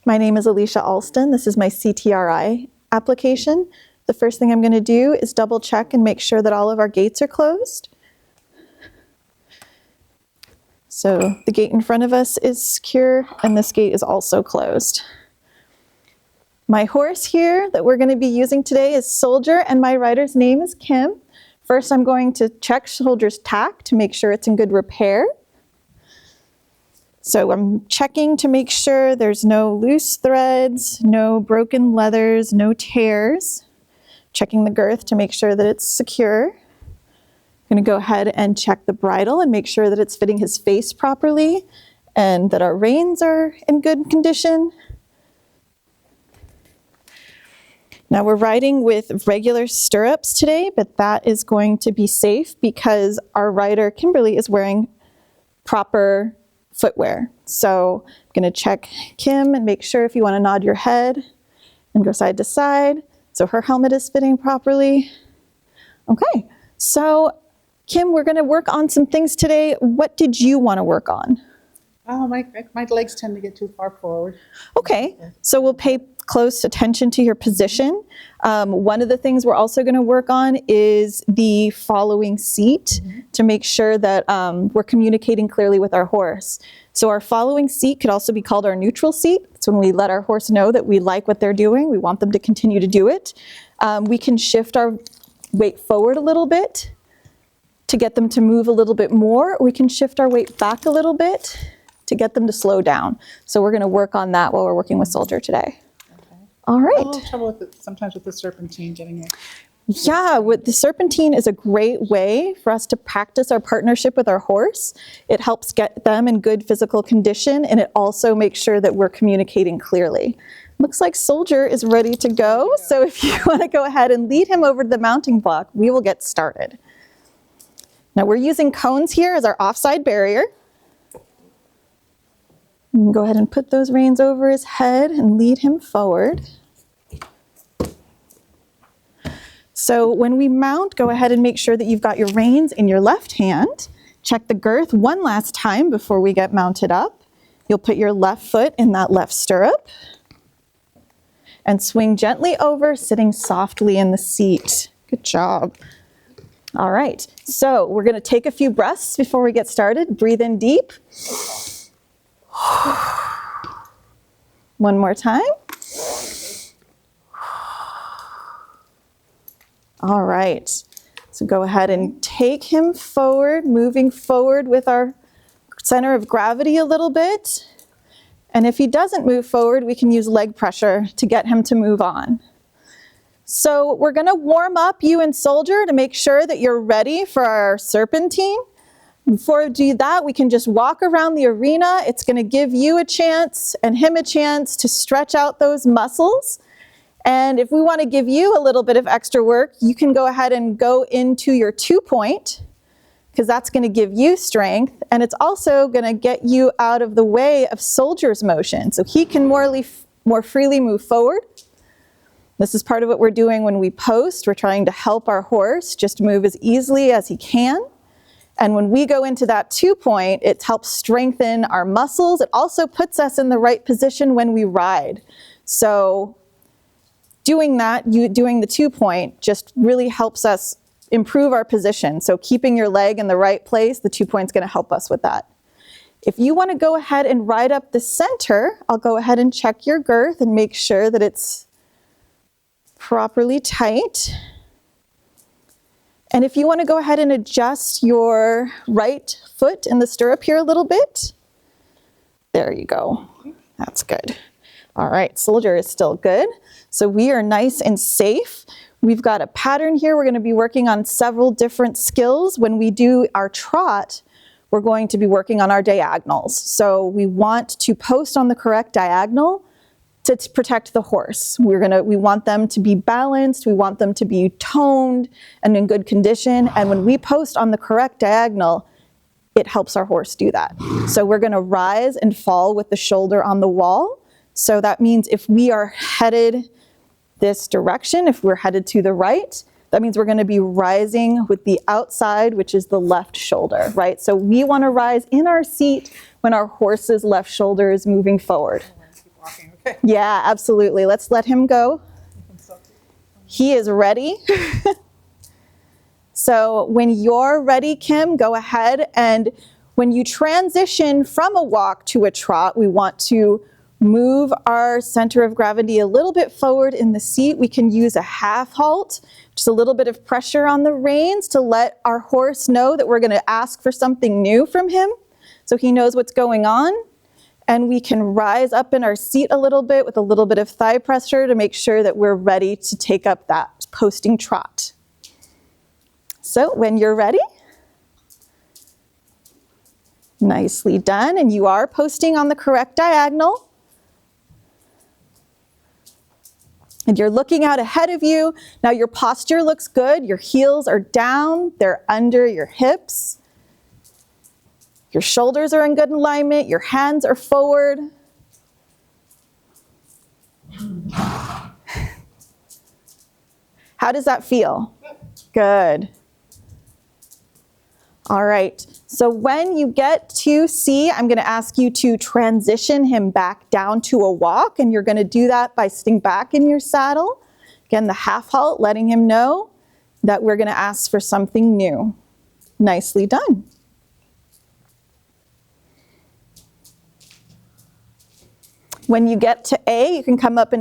My name is Alicia Alston. This is my CTRI application. The first thing I'm going to do is double check and make sure that all of our gates are closed. So the gate in front of us is secure and this gate is also closed. My horse here that we're going to be using today is Soldier and my rider's name is Kim. First I'm going to check Soldier's tack to make sure it's in good repair. So I'm checking to make sure there's no loose threads, no broken leathers, no tears. Checking the girth to make sure that it's secure. I'm going to go ahead and check the bridle and make sure that it's fitting his face properly and that our reins are in good condition. Now we're riding with regular stirrups today, but that is going to be safe because our rider Kimberly is wearing proper footwear. So I'm going to check Kim and make sure if you want to nod your head and go side to side. So her helmet is fitting properly. Okay, so Kim, we're going to work on some things today. What did you want to work on? Oh, my legs tend to get too far forward. Okay, so we'll pay close attention to your position. One of the things we're also going to work on is the following seat to make sure that we're communicating clearly with our horse. So our following seat could also be called our neutral seat. It's when we let our horse know that we like what they're doing. We want them to continue to do it. We can shift our weight forward a little bit to get them to move a little bit more. We can shift our weight back a little bit to get them to slow down. So we're going to work on that while we're working with Soldier today. All right. A little trouble sometimes with the serpentine getting it. Yeah, the serpentine is a great way for us to practice our partnership with our horse. It helps get them in good physical condition, and it also makes sure that we're communicating clearly. Looks like Soldier is ready to go. So if you want to go ahead and lead him over to the mounting block, we will get started. Now we're using cones here as our offside barrier. You can go ahead and put those reins over his head and lead him forward. So when we mount, go ahead and make sure that you've got your reins in your left hand. Check the girth one last time before we get mounted up. You'll put your left foot in that left stirrup and swing gently over, sitting softly in the seat. Good job. All right, so we're going to take a few breaths before we get started. Breathe in deep. One more time. All right, so go ahead and take him forward, moving forward with our center of gravity a little bit. And if he doesn't move forward, we can use leg pressure to get him to move on. So we're going to warm up you and Soldier to make sure that you're ready for our serpentine. Before we do that, we can just walk around the arena. It's going to give you a chance and him a chance to stretch out those muscles. And if we want to give you a little bit of extra work, you can go ahead and go into your 2-point, because that's going to give you strength. And it's also going to get you out of the way of Soldier's motion, so he can more freely move forward. This is part of what we're doing when we post. We're trying to help our horse just move as easily as he can. And when we go into that 2-point, it helps strengthen our muscles. It also puts us in the right position when we ride. So doing that, doing the 2-point just really helps us improve our position. So keeping your leg in the right place, the 2-point's going to help us with that. If you want to go ahead and ride up the center, I'll go ahead and check your girth and make sure that it's properly tight. And if you want to go ahead and adjust your right foot in the stirrup here a little bit, there you go. That's good. All right, Soldier is still good. So we are nice and safe. We've got a pattern here. We're going to be working on several different skills. When we do our trot, we're going to be working on our diagonals. So we want to post on the correct diagonal to protect the horse. We want them to be balanced, we want them to be toned and in good condition, and when we post on the correct diagonal, it helps our horse do that. So we're gonna rise and fall with the shoulder on the wall. So that means if we are headed this direction, if we're headed to the right, that means we're gonna be rising with the outside, which is the left shoulder, right? So we wanna rise in our seat when our horse's left shoulder is moving forward. Keep walking. Yeah, absolutely. Let's let him go. He is ready. So when you're ready, Kim, go ahead, and when you transition from a walk to a trot, we want to move our center of gravity a little bit forward in the seat. We can use a half halt, just a little bit of pressure on the reins to let our horse know that we're going to ask for something new from him, so he knows what's going on. And we can rise up in our seat a little bit with a little bit of thigh pressure to make sure that we're ready to take up that posting trot. So when you're ready, nicely done, and you are posting on the correct diagonal. And you're looking out ahead of you. Now your posture looks good. Your heels are down, they're under your hips. Your shoulders are in good alignment, your hands are forward. How does that feel? Good. All right, so when you get to C, I'm going to ask you to transition him back down to a walk, and you're going to do that by sitting back in your saddle. Again, the half halt, letting him know that we're going to ask for something new. Nicely done. When you get to A, you can come up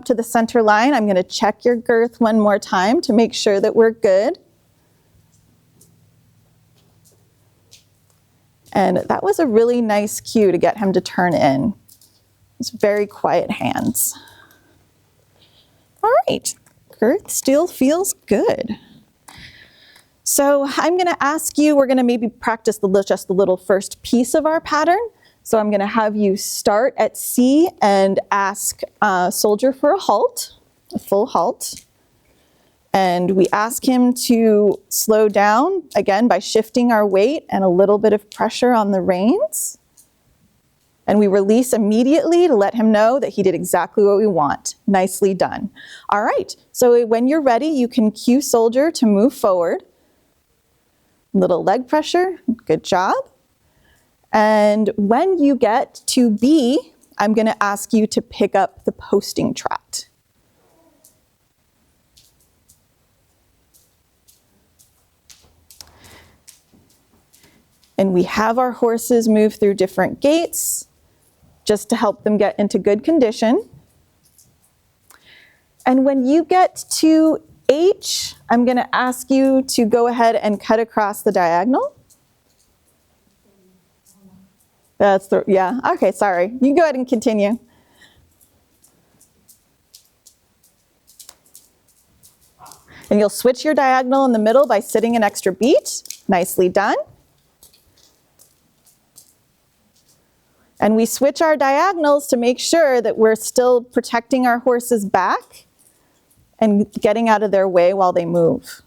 to the center line. I'm going to check your girth one more time to make sure that we're good. And that was a really nice cue to get him to turn in. It's very quiet hands. All right, girth still feels good. So I'm going to ask you, we're going to maybe practice just the little first piece of our pattern. So I'm going to have you start at C and ask soldier for a halt, a full halt. And we ask him to slow down, again, by shifting our weight and a little bit of pressure on the reins. And we release immediately to let him know that he did exactly what we want. Nicely done. All right, so when you're ready, you can cue soldier to move forward. Little leg pressure, good job. And when you get to B, I'm going to ask you to pick up the posting trot. And we have our horses move through different gaits just to help them get into good condition. And when you get to H, I'm going to ask you to go ahead and cut across the diagonal. Yeah, okay, sorry. You can go ahead and continue. And you'll switch your diagonal in the middle by sitting an extra beat. Nicely done. And we switch our diagonals to make sure that we're still protecting our horse's back and getting out of their way while they move.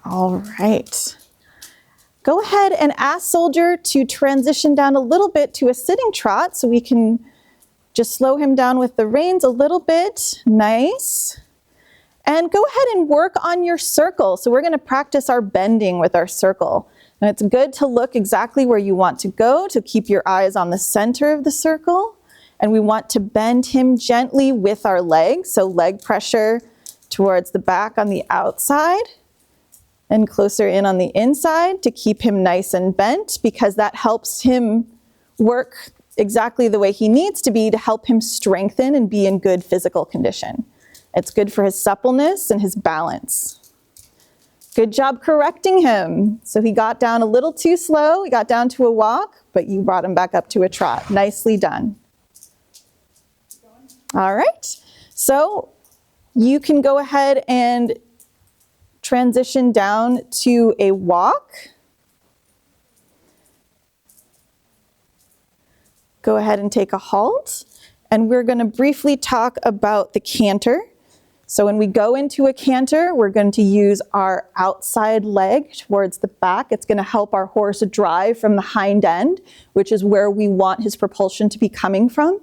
All right. Go ahead and ask soldier to transition down a little bit to a sitting trot so we can just slow him down with the reins a little bit. Nice. And go ahead and work on your circle. So we're going to practice our bending with our circle. And it's good to look exactly where you want to go, to keep your eyes on the center of the circle. And we want to bend him gently with our legs. So leg pressure towards the back on the outside and closer in on the inside to keep him nice and bent, because that helps him work exactly the way he needs to be to help him strengthen and be in good physical condition. It's good for his suppleness and his balance. Good job correcting him. So he got down a little too slow. He got down to a walk, but you brought him back up to a trot. Nicely done. All right. So you can go ahead and transition down to a walk. Go ahead and take a halt. And we're going to briefly talk about the canter. So when we go into a canter, we're going to use our outside leg towards the back. It's going to help our horse drive from the hind end, which is where we want his propulsion to be coming from.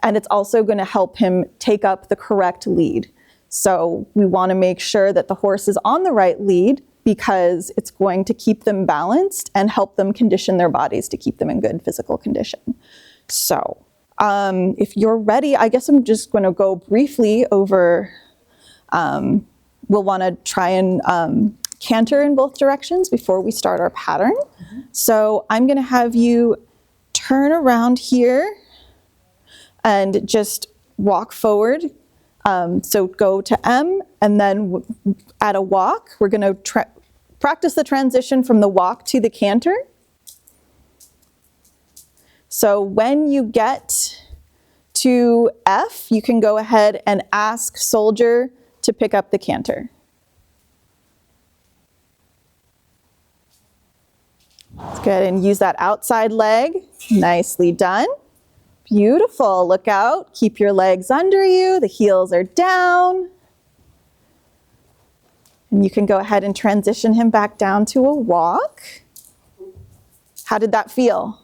And it's also going to help him take up the correct lead. So we want to make sure that the horse is on the right lead because it's going to keep them balanced and help them condition their bodies to keep them in good physical condition. So if you're ready, I guess I'm just going to go briefly over, we'll want to try and canter in both directions before we start our pattern. So I'm going to have you turn around here and just walk forward. So go to M, and then at a walk, we're going to practice the transition from the walk to the canter. So when you get to F, you can go ahead and ask soldier to pick up the canter. Let's go ahead and use that outside leg. Nicely done. Beautiful. Look out. Keep your legs under you. The heels are down. And you can go ahead and transition him back down to a walk. How did that feel?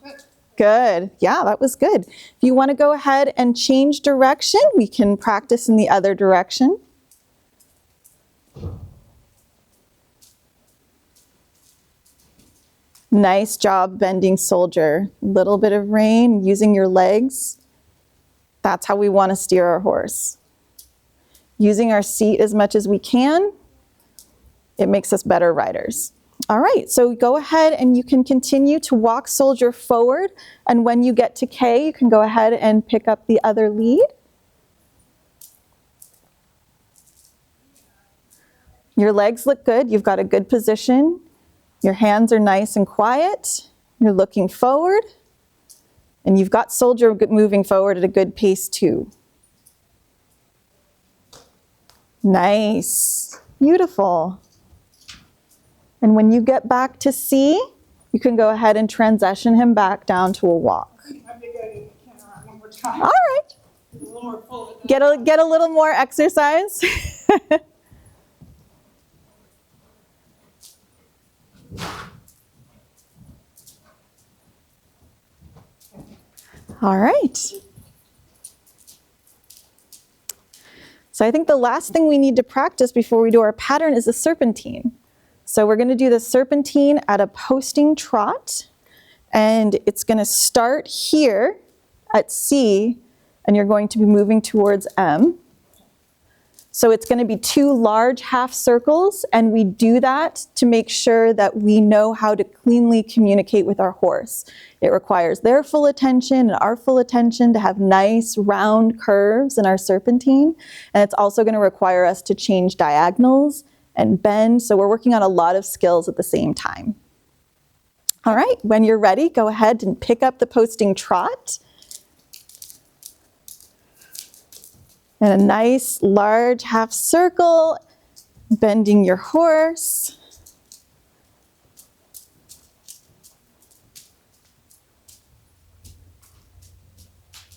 Good. Yeah, that was good. If you want to go ahead and change direction, we can practice in the other direction. Nice job bending soldier. Little bit of rein, using your legs. That's how we want to steer our horse. Using our seat as much as we can, it makes us better riders. All right, so go ahead and you can continue to walk soldier forward, and when you get to K, you can go ahead and pick up the other lead. Your legs look good, you've got a good position. Your hands are nice and quiet. You're looking forward. And you've got soldier moving forward at a good pace too. Nice. Beautiful. And when you get back to C, you can go ahead and transition him back down to a walk. I think I need to count around one more time. All right. A little more full. Get a little more exercise. All right. So I think the last thing we need to practice before we do our pattern is the serpentine. So we're going to do the serpentine at a posting trot, and it's going to start here at C, and you're going to be moving towards M. So it's going to be 2 large half circles, and we do that to make sure that we know how to cleanly communicate with our horse. It requires their full attention and our full attention to have nice round curves in our serpentine, and it's also going to require us to change diagonals and bend, so we're working on a lot of skills at the same time. All right, when you're ready, go ahead and pick up the posting trot. And a nice large half circle, bending your horse.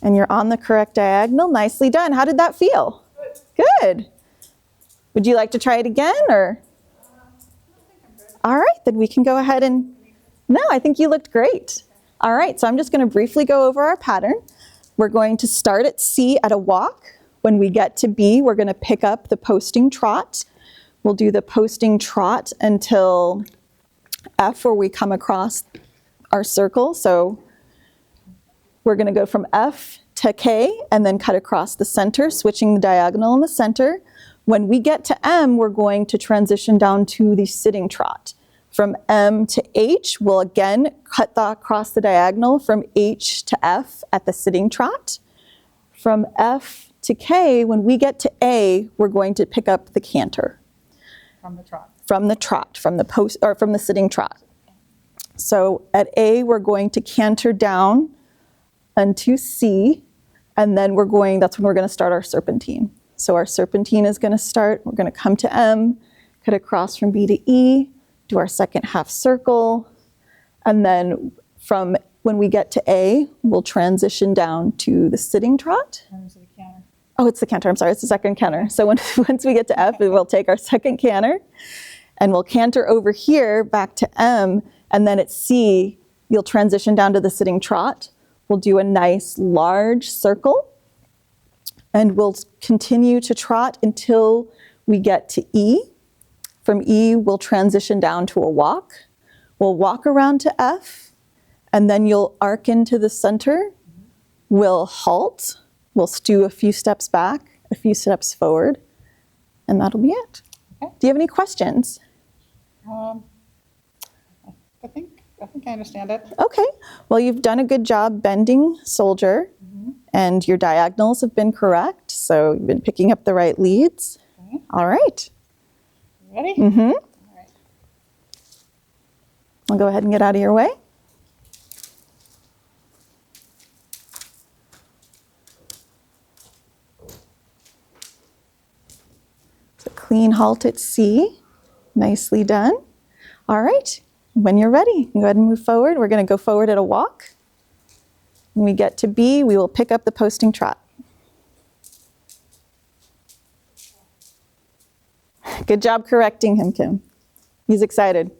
And you're on the correct diagonal. Nicely done. How did that feel? Good. Would you like to try it again, or? All right, then we can go ahead and, no, I think you looked great. All right, so I'm just going to briefly go over our pattern. We're going to start at C at a walk. When we get to B, we're going to pick up the posting trot. We'll do the posting trot until F, where we come across our circle. So we're going to go from F to K and then cut across the center, switching the diagonal in the center. When we get to M, we're going to transition down to the sitting trot. From M to H, we'll again cut across the diagonal from H to F at the sitting trot. From F to K, when we get to A, we're going to pick up the canter. From the trot. From the trot, from the sitting trot. So at A, we're going to canter down unto C, and then that's when we're going to start our serpentine. So our serpentine is going to start, we're going to come to M, cut across from B to E, do our second half circle, and then from when we get to A, we'll transition down to the sitting trot. Oh, it's the canter, I'm sorry, it's the second canter. So once we get to F, we'll take our second canter, and we'll canter over here back to M, and then at C, you'll transition down to the sitting trot. We'll do a nice large circle, and we'll continue to trot until we get to E. From E, we'll transition down to a walk. We'll walk around to F, and then you'll arc into the center. We'll halt. We'll do a few steps back, a few steps forward, and that'll be it. Okay. Do you have any questions? I think I understand it. Okay. Well, you've done a good job bending, soldier, and your diagonals have been correct, so you've been picking up the right leads. Okay. All right. Ready? Mm-hmm. All right. I'll go ahead and get out of your way. So clean halt at C. Nicely done. All right. When you're ready, you can go ahead and move forward. We're going to go forward at a walk. When we get to B, we will pick up the posting trot. Good job correcting him, Kim. He's excited.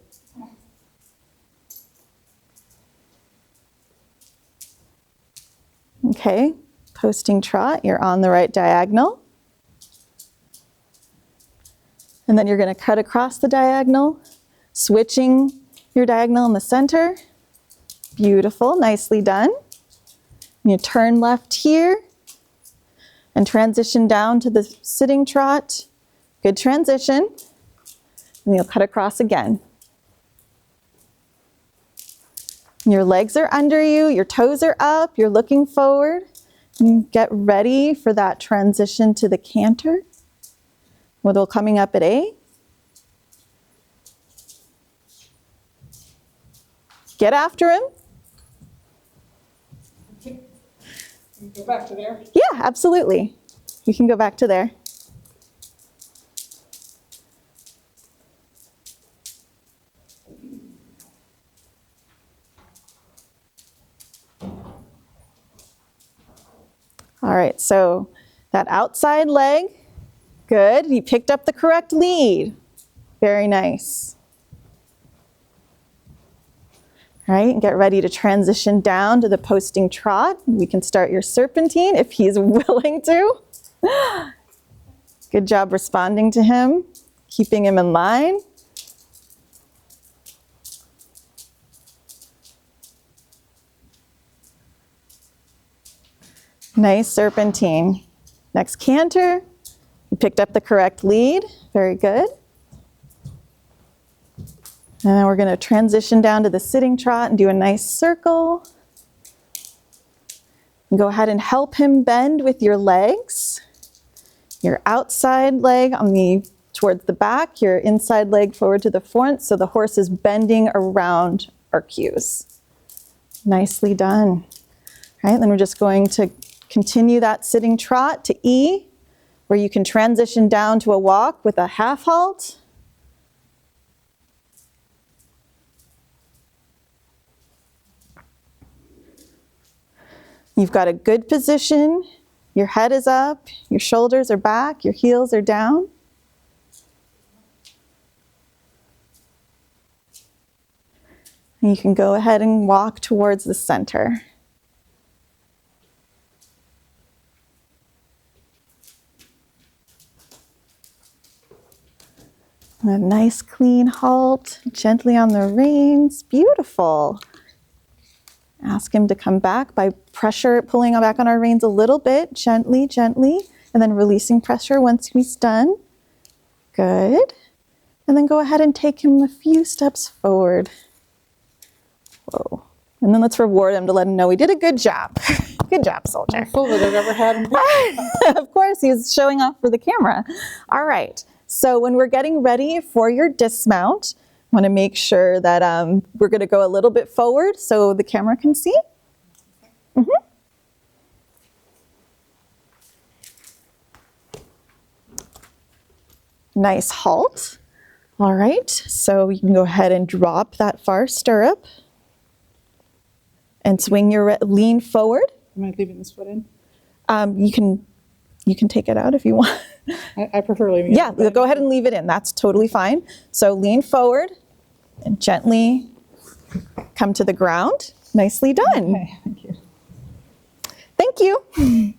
Okay, posting trot, you're on the right diagonal. And then you're going to cut across the diagonal, switching your diagonal in the center. Beautiful, nicely done. And you turn left here and transition down to the sitting trot. Good transition. And you'll cut across again. Your legs are under you, your toes are up, you're looking forward. And get ready for that transition to the canter. We're coming up at A. Get after him. Go back to there. Yeah, absolutely. We can go back to there. All right, so that outside leg, good. You picked up the correct lead. Very nice. All right, and get ready to transition down to the posting trot. We can start your serpentine if he's willing to. Good job responding to him, keeping him in line. Nice serpentine. Next canter. You picked up the correct lead. Very good. And then we're going to transition down to the sitting trot and do a nice circle. And go ahead and help him bend with your legs. Your outside leg towards the back, your inside leg forward to the front, so the horse is bending around our cues. Nicely done. All right, then we're just going to continue that sitting trot to E, where you can transition down to a walk with a half halt. You've got a good position. Your head is up, your shoulders are back, your heels are down. And you can go ahead and walk towards the center. And a nice clean halt, gently on the reins. Beautiful. Ask him to come back by pressure, pulling back on our reins a little bit, gently, gently, and then releasing pressure once he's done. Good. And then go ahead and take him a few steps forward. Whoa. And then let's reward him to let him know we did a good job. Good job, soldier. Full that I've ever had him. Of course, he's showing off for the camera. All right. So when we're getting ready for your dismount, I want to make sure that we're going to go a little bit forward so the camera can see. Mm-hmm. Nice halt. All right, so you can go ahead and drop that far stirrup and swing your lean forward. Am I leaving this foot in? You can take it out if you want. I prefer leaving it in. Yeah, go ahead and leave it in. That's totally fine. So lean forward and gently come to the ground. Nicely done. Okay, thank you. Thank you.